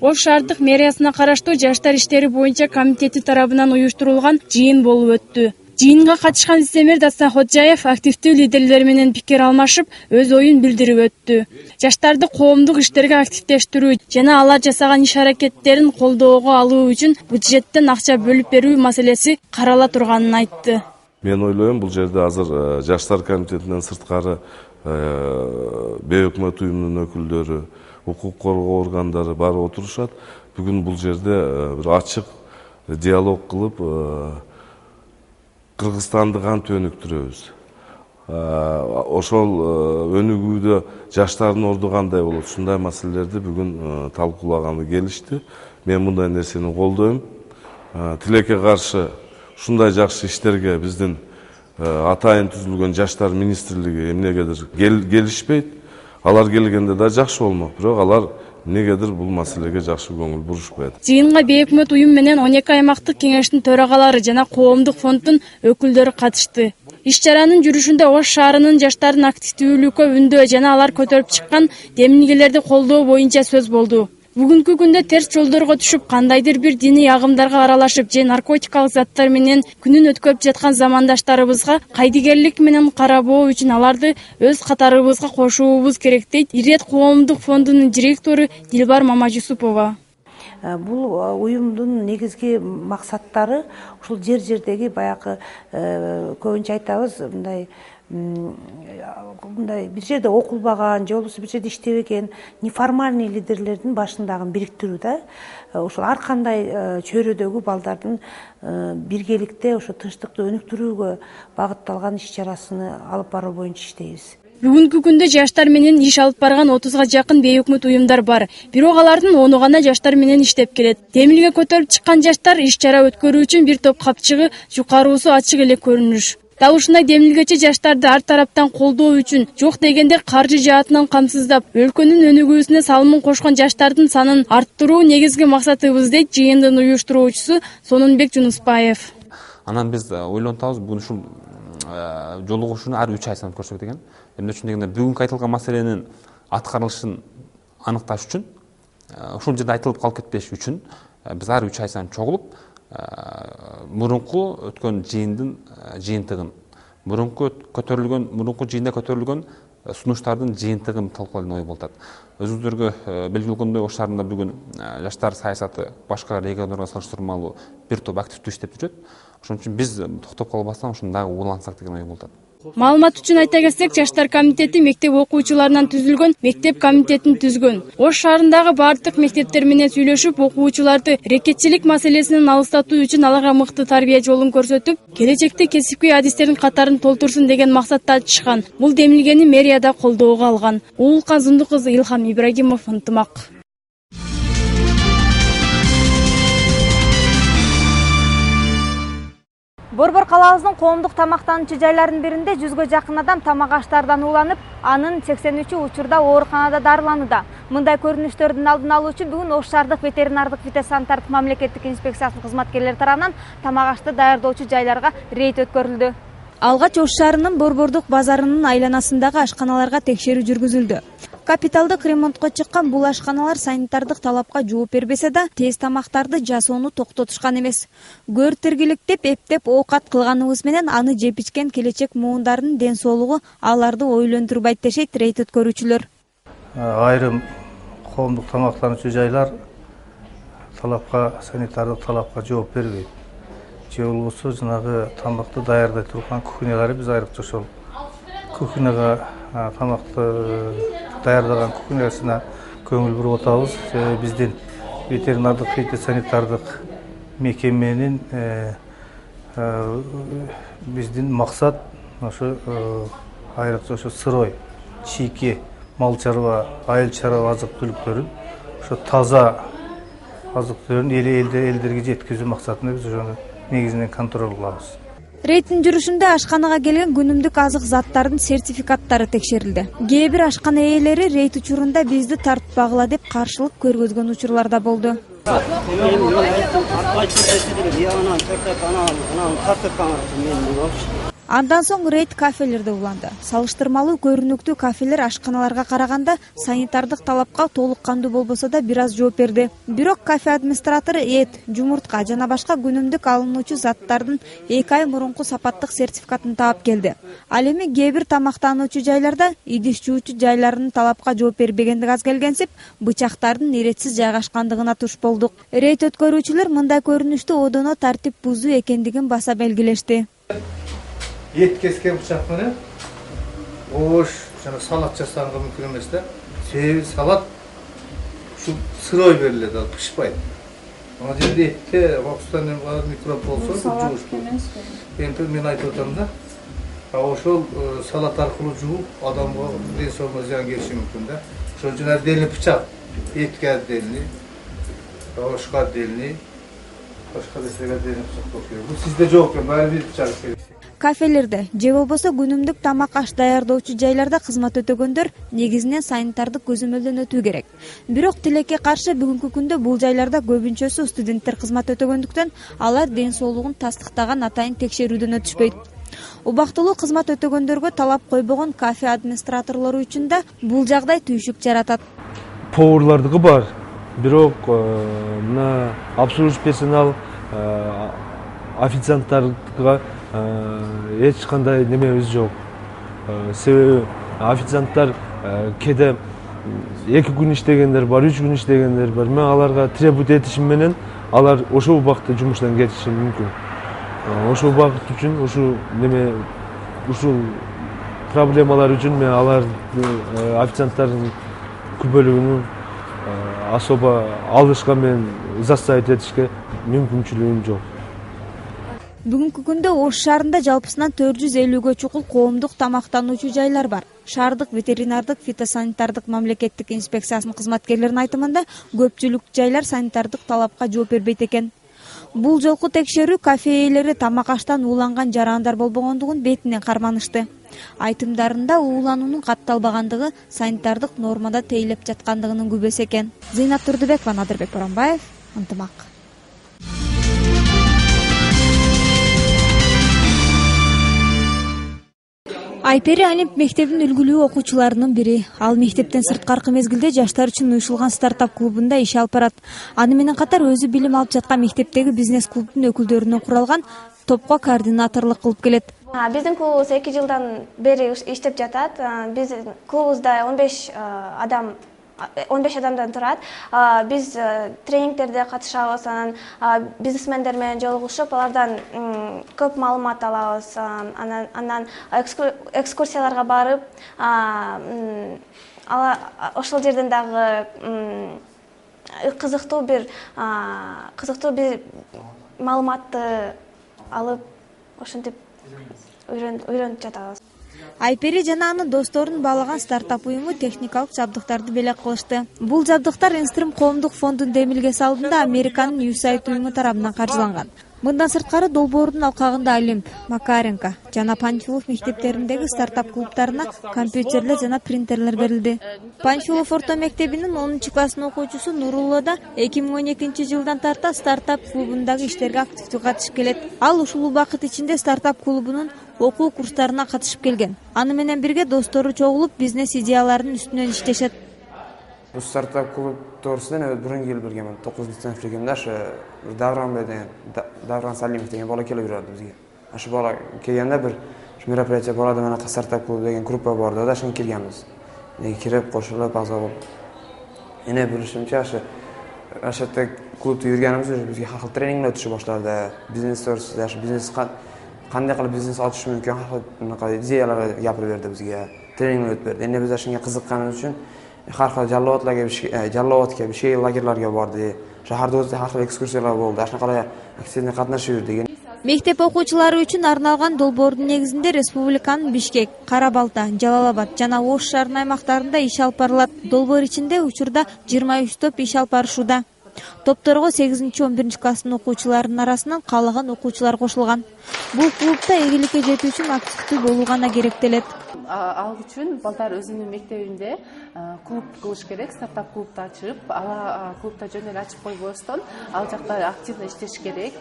Ош шаардык мэриясына караштуу жаштар иштери боюнча комитети тарабынан уюштурулган жыйын болуп өттү. Жыйынга катышкан вице-мэр Дастан Ходжаев активдүү лидерлер менен пикир алмашып, өз оюн билдирип өттү. Жаштарды коомдук иштерге активдештирүү жана алар жасаган иш-аракеттерин колдоого алуу үчүн бюджеттен акча бөлүп берүү маселеси карала турганын айтты. Мен ойлойм, бул жерде азыр жаштар комитетинен сырткары бейөкмөт уюмунун өкүлдөрү, укук коргоо органдары барып отурушат. Бүгүн бул жерде бир ачык диалог кылып, Кыргызстанды кантип өнүктүрөбүз? Ошол өнүгүүдө жаштардын орду кандай болот? Ушундай маселелерди бүгүн талкуулаганы келишти. Мен мындай нерсени колдойм. Тилекке каршы ушундай жакшы иштерге биздин атайын түзүлгөн жаштар министрлиги эмнегедир келишпейт. Алар келгенде да жакшы болмок, бирок алар негедир бул маселеге жакшы көңүл бурушпайт. Жыйынга бейөкмөт уюм менен 12 аймактык кеңештин төрагалары жана коомдук фонддун өкүлдөрү катышты. Иш-чаранын жүрүшүндө Ош шаарынын жаштардын активдүүлүккө үндөө жана алар көтөрүп чыккан демилгелерди колдоо боюнча сөз болду. Бүгүнкү күндө терс жолдорго түшүп, кандайдыр бир диний агымдарга аралашып же наркотикалык заттар менен күнүн өткөрүп жаткан замандаштарыбызга кайдыгерлик менен карабоо үчүн аларды өз катарыбызга кошуубуз керек, дейт Ирет коомдук фондунун директору Дилбар Мамажусупова. Бул уюмдун негизги максаттары ушул жер-жердеги баягы көбүнчө айтабыз, мындай бир жерде окулбаган же болбосо бир жерде иштебеген неформальный лидерлердин башындагын бириктирүү да. Ошол ар кандай чөйрөдөгү балдардын биргеликте ошо тынчтыкты өнүктүрүүгө багытталган иш-чарасыны алып баруу боюнча иштейбиз. Бүгүнкү күндө жаштар менен иш алып барган 30га жакын бейөкмөт уюмдар бар. Бирок алардын 10 гана жаштар менен иштеп келет. Демилге көтөрүп чыккан жаштар иш-чара өткөрүү үчүн бир топ капчыгы жукаруусу ачык эле көрүнүш. Дал ушундай демилгечи жаштарды ар тараптан колдоо үчүн жок дегенде каржы жаатынан камсыздап, өлкөнүн өнүгүүсүнө салымын кошкон жаштардын санын арттыруу негизги максатыбыз, дейт жыйындын уюштуруучусу Сонунбек Жунуспаев. Анан биз ойлонуп атабыз, бүгүн ушул жолугушууну ар 3 ай санап көрсөк деген. Эмне үчүн дегенде, бүгүнкү айтылган маселенин аткарылышын аныкташ үчүн, ушул жерде айтылып калып кетпеш үчүн биз ар 3 ай сайын чогулуп, мурунку өткөн жыйындын жыйынтыгын, мурунку жыйында көтөрүлгөн сунуштардын жыйынтыгын талкуулайдын ой болот. Өзүңүздөргө белгилүү болгондой, Ош шаарында бүгүн жаштар саясаты башка региондорго салыштырмалуу бир топ активдүү иштеп жүрөт. Ошон үчүн биз токтоп калбастан ушуну дагы улантсак деген ой болот. Маалымат үчүн айта кетсек, жаштар комитети мектеп окуучуларынан түзүлгөн мектеп комитетин түзгөн. Ош шаарындагы бардык мектептер менен сүйлөшүп, окуучуларды рекетчилик маселесинен алыстатуу үчүн аларга мыкты тарбия жолун көрсөтүп, келечекте кесипкөй адистердин катарын толтурсун деген максатта ачышкан. Бул демилгени мэрияда колдоого алган. Уулкан Зунду кызы, Илхам Ибрагимов, ынтымак. Борбор калабыздын коомдук тамактануучу жайларынын биринде 100гө жакын адам тамак аштардан ууланып, анын 83-ü учурда ооруканада дарыланууда. Мындай көрүнүштөрдүн алдын алуу үчүн бүгүн Ош шаардык ветеринардык фитосанитардык мамлекеттик инспекциясынын кызматкерлери тарабынан тамак ашты даярдоочу жайларга рейд өткөрүлдү. Алгач Ош шаарынын Борбордук базарынын айланасындагы ашканаларга текшерүү жүргүзүлдү. Капиталдык ремонтко чыккан бул ашканалар санитардык талапка жооп бербесе да, тез тамактарды жасоону токтотушкан эмес. Көртергиликтеп, эптеп оокат кылганыбыз менен аны жеп ичкен келечек муундарынын ден соолугу аларды ойлондурбайт, дешет рейд өткөрүүчүлөр. Айрым коомдук тамактануучу жайлар санитардык талапка жооп бербейт. Же болбосо жанагы тамакты даярдай турган кухнялары, биз айрыкча ошол кухняга, тамакты даярдаган кухнясына көңүл буруп атабыз. Биздин ветеринардык фитосанитардык мекеменин биздин максат ошо айрыкча ошо сырой, чийки, мал чарба, айыл чарба азык-түлүктөрүн ошо таза азык-түлүктөрүн элдерге жеткизүү максатында биз ошону негизинен контроль кылабыз. Рейдтин жүрүшүндө ашканага келген күнүмдүк азык заттардын сертификаттары текшерилди. Кээ бир ашкана ээлери рейд учурунда бизди тартпагыла деп каршылык көргөзгөн учурлар да болду. Андан соң рейд кафелерде уланды. Салыштырмалуу көрүнүктүү кафелер ашканаларга караганда санитардык талапка толук кандуу болбосо да бир аз жооп берди. Бирок кафе администратору эт, жумуртка жана башка күнүмдүк алынуучу заттардын 2 ай мурунку сапаттык сертификатын таап келди. Ал эми кээ бир тамактануучу жайларда идиш жуучу жайларынын талапка жооп бербегендиги аз келгенсип, бычактардын иретсиз жайгашкандыгына туш болдук. Рейд өткөрүүчүлөр мындай көрүнүштү одоно тартип бузуу экендигин баса белгилешти. Ет кескен бычак менен ош жана салат жасаганга мүмкүн эмес да. Себеби салат ушу сырой берилет, ал пышпайт. Ана жерде этте окустан микроб болсо жуушку. Эми мен айтып атам да. Ошол салат аркылуу жууп адамга ден соолугуна зыян келиши мүмкүн да. Ошон үчүн отдельный бычак, этке отдельный, ошко отдельный, башка нерсеге отдельный бычак болуш керек. Бул сизде жок экен, баары бир бычак керек. Кафелерде же болбосо күнүмдүк тамак аш даярдоочу жайларда кызмат өтөгөндөр негизинен санитардык көзөмөлдөн өтүү керек. Бирок тилекке каршы бүгүнкү күндө бул жайларда көбүнчөсү студенттер кызмат өтөгөндүктөн алар ден соолугун тастыктаган атайын текшерүүдөн өтүшпөйт. Убактылуу кызмат өтөгөндөргө талап койбогон кафе администраторлору үчүн да бул жагдай түйшүк жаратат. Поварлардыгы бар, бирок мына обслуживающий персонал, официанттарга эч кандай немебиз жок. Себеби официанттар кээде 2 күн иштегендер бар, 3 күн иштегендер бар. Мен аларга требовать этишим менен алар ошол убакытта жумуштан кетиши мүмкүн. Ошол убакыт үчүн ушул проблемалар үчүн мен алар официанттардын күбөлүгүнүн особо алышка мен заставить этишке мүмкүнчүлүгүм жок. Бүгүнкү күндө Ош шаарында жалпысынан 450гө чукул коомдук тамактануучу жайлар бар. Шаардык ветеринардык фитосанитардык мамлекеттик инспекциясынын кызматкерлеринин айтымында көпчүлүк жайлар санитардык талапка жооп бербейт экен. Бул жолку текшерүү кафе ээлери тамак аштан ууланган жарандар болбогондугун бетинен карманышты. Айтымдарында уулануунун катталбагандыгы санитардык нормада тейлеп жаткандыгынын күбөсү экен. Зейнат Турдубекова, Надырбек Боронбаев, Ынтымак. Айпери Олимп мектебинин үлгүлүү окуучуларынын бири. Ал мектептен сырткаркы мезгилде жаштар үчүн уюшулган стартап клубунда иш алып барат. Аны менен катар өзү билим алып жаткан мектептеги бизнес клубдун өкүлдөрүнөн куралган топко координаторлук кылып келет. Биздин клубубуз 2 жылдан бери иштеп жатат. Биздин клубубузда 15 адамдан турат. Биз тренингтерде катышабыз, бизнесмендер менен жолугушуп, алардан көп маалымат алабыз. Анан экскурсияларга барып, ошол жерден дагы кызыктуу бир маалыматты алып, ошентип үйрөнүп жатабыз. Айпери жана анын досторун баалаган стартап уюму техникалык жабдыктарды белек кылышты. Бул жабдыктар Инстрим коомдук фондун демилгеси алдында Американын USAID уюму тарабынан каржыланган. Мындан сырткары Долбоордун алкагында Олимп, Макаренко жана Панфилов мектептериндеги стартап клубтарына компьютерлер жана принтерлер берилди. Панфилов орто мектебинин 10-класстын окуучусу Нурулло да 2012 жылдан тарта стартап клубундагы иштерге активдүү катышып келет. Ал ушул убакыт ичинде стартап клубунун окуу курстарына катышып келген. Аны менен бирге достору чогулуп бизнес идеяларынын үстүнөн иштешет. Бул стартап клуб тоорусунан бұрын келип келгенмин. 9-сынып келгенде ашы Давран Салимов деген бала келип жүрөдү бизге. Ашы бала келгенде бир мероприятие бар да, мына стартап клуб деген группа бар да, ошону келгенбиз. Кирип кошулуп аза болуп. Эне билишимче ашатта клубда жүргөнүбүз бизге ар кыл тренингдер өтүшө баштады. Бизнес тоорусунда бизнес кандай кылып бизнес ачыш мүмкүн, ар идеялар гапырып берди бизге. Тренинг өтүп берди. Эне биз ашынга кызыкканыбыз үчүн har xil Жаллабадга бишкек лагерлерге барды. Шаарда өзү har xil экскурсиялар болду. Ашунака активдүү катнашып жүрдүк. Мектеп окуучулары үчүн арналган долбоордун негизинде республиканын Бишкек, Кара-Балта, Жалал-Абад жана Ош шаарынын аймактарында иш алып барылат. Долбоор ичинде учурда 23 топ иш алып барышууда. Топторго 8-11 класстын окуучуларынын арасынан каалаган окуучулар кошулган. Бул клубда ийгиликке жетүү үчүн активдүү болуу гана керектелет. Ал үчүн балдар өзүнүн мектебинде клуб кылыш керек, стартап клубду ачып, ала клубда жөн эле ачып койбостон ал жакта активно иштеш керек.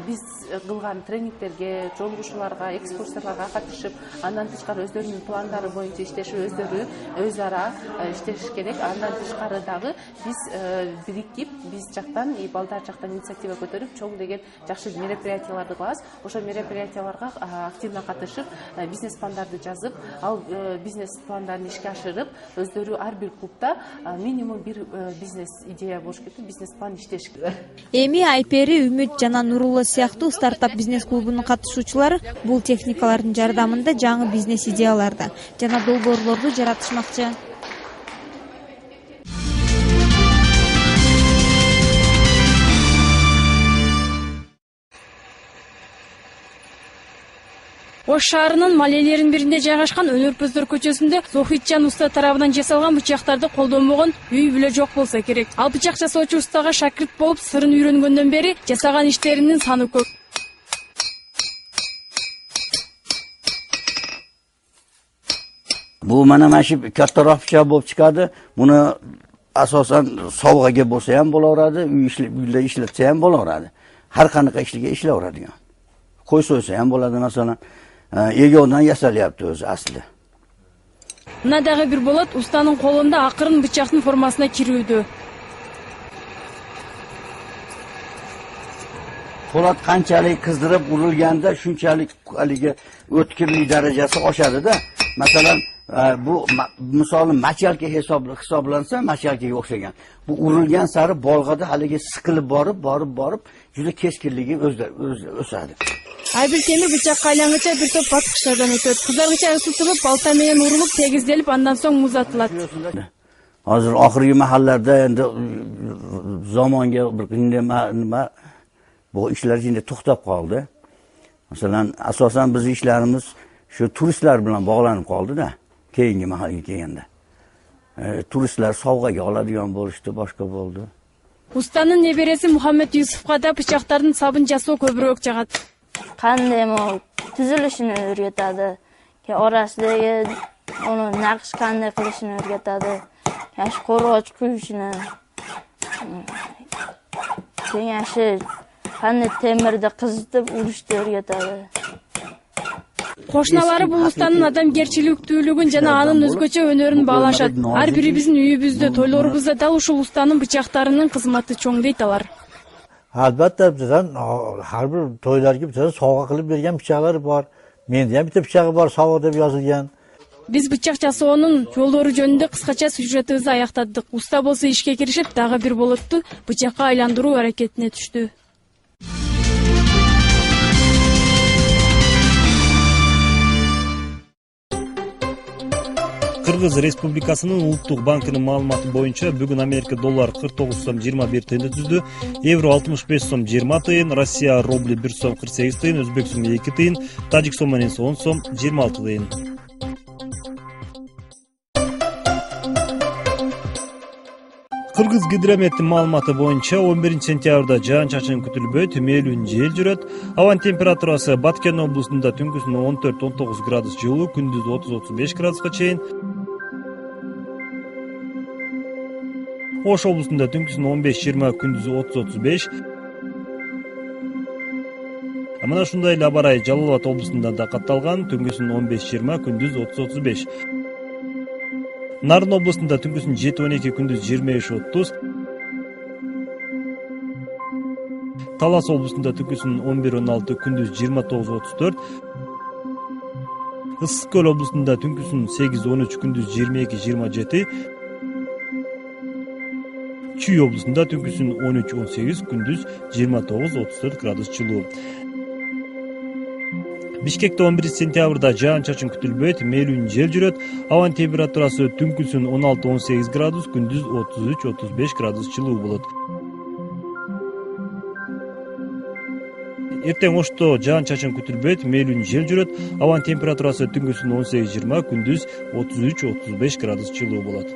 Биз кылган тренингтерге, жолугушууларга, экскурсияларга катышып, андан тышкары өздөрүнүн пландары боюнча иштешип, өздөрү өз ара иштеш керек. Андан тышкары дагы биз бирикип, биз жактан и балдар жактан инициатива көтөрүп, чоң деген жакшы мероприятияларды кылабыз. Ошо мероприятияларга активно катышып, бизнес пландарды жазып, ал бизнес пландарын ишке ашырып, өздөрү ар бир клубда минимум бир бизнес идея болуш керек, бизнес план иштеш керек. Эми Айпери, Үмүт жана Нурулла сыяктуу стартап бизнес клубунун катышуучулары бул техникалардын жардамында жаңы бизнес идеяларды жана долбоорлорду жаратышмакчы. Ош шаарынын Малелерин биринде жайгашкан Өнөрпөздөр көчөсүндө Зохитжан уста тарабынан жасалган бычактарды колдонбогон үй бүлө жок болсо керек. Ал бычак жасоочу устага шакирт болуп сырын үйрөнгөндөн бери жасаган иштеринин саны көп. Бул мана маши kattaroq bıçak болуп чыгады. Муну асосан совгага болсо ham боловерadi, uyda ishlatsa ham боловерadi. Har qanaqa ishlarga ishlaveradigan. Qo'y so'ysa ham bo'ladi, masalan, egondan yasalyapti o'zi asli. Мына дагы бир болот, устанын колунда акырын бычактын формасына кирүүдө. Polat qanchalik qizdirib urilganda shunchalik haligi o'tkirlik darajasi oshadi-da. Masalan, bu misol machalka hisoblansa, machalkaga o'xshagan. Bu urilgan sari bolg'ada haligi siqilib borib juda keskinligi o'sadi. Ай бир темир бычакка айлангыча бир топ баскычтардан өтөт. Кызаргыча ысытылып, балта менен урулуп, тегизделип, андан соң муз атылат. Hozir oxirgi mahallarda endi zamonga bir nima bu ishlar endi to'xtab qoldi. Masalan, asosan biz ishlarimiz shu turistlar bilan bog'lanib qoldi-da. Keyingi mahalga kelganda. Turistlar sovg'aga oladigan bo'lishdi, boshqa bo'ldi. Ustanın неберesi Muhammed Yusuf'ga da bıçakların sabun jasoo көбүрөөк жагат. Qanday tuzilishini o'rgatadi. Orasidagi uni naqsh qanday qilishini o'rgatadi. Yash qo'rg'och quyishini. Yashi qanday temirda qizitib urishni o'rgatadi. Кошуналары бул устанын адамгерчиликтүүлүгүн жана анын өзгөчө өнөрүн баалашат. Ар бирибиздин үйүбүздө, тойлорубузда дал ушул устанын бычактарынын кызматы чоң дейт алар. Albatta bizden her bir toylarga bizden sovg'a qilib bergan bıçaklar bor. Menda ham bitta bıçağı bor, sovg'a deb yozilgan. Биз бычак жасоонун жолдору жөнүндө кыскача сюжетибизди аяктадык. Уста болсо ишке киришип, дагы бир болотту бычакка айландыруу аракетине түштү. Кыргыз Республикасынын Улуттук банкынын маалыматы боюнча бүгүн Америка доллары 49 сом 21 тыйынды түздү, евро 65 сом 20 тыйын, Россия рубли 1 сом 48 тыйын, Өзбек сому 2 тыйын, Тажик сому 10 сом 26 тыйын. Кыргыз гидрометтин маалыматы боюнча 11 сентябрда жаан-чачын күтүлбөйт, мээлүүн жел жүрөт. Абанын температурасы Баткен облусунда түнкүсүн 14-19 градус жылуу, күндүз 30-35 градуска чейин. Ош облусунда түнкүсүн 15-20, күндүз 30-35. Мына ушундай эле аба ырайы Жалал Абад облусунда да катталган, түнкүсүн 15-20, күндүз 30-35. Нарын облусунда түнкүсүн 7-12, күндүз 23-30. Талас облусунда түнкүсүн 11-16, күндүз 29-34. Ысык көл облусунда түнкүсүн 8-13, күндүз 22-27. Чүй облусунда түнкүсүн 13-18, күндүз 29-34 градус жылуу. Бишкекте 11 сентябрда жаан-чачын күтүлбөйт, мээлүүн жел жүрөт. Абанын температурасы түнкүсүн 16-18 градус, күндүз 33-35 градус жылуу болот. Эртең Ошто жаан-чачын күтүлбөйт, мээлүүн жел жүрөт. Абанын температурасы түнкүсүн 18-20, күндүз 33-35 градус жылуу болот.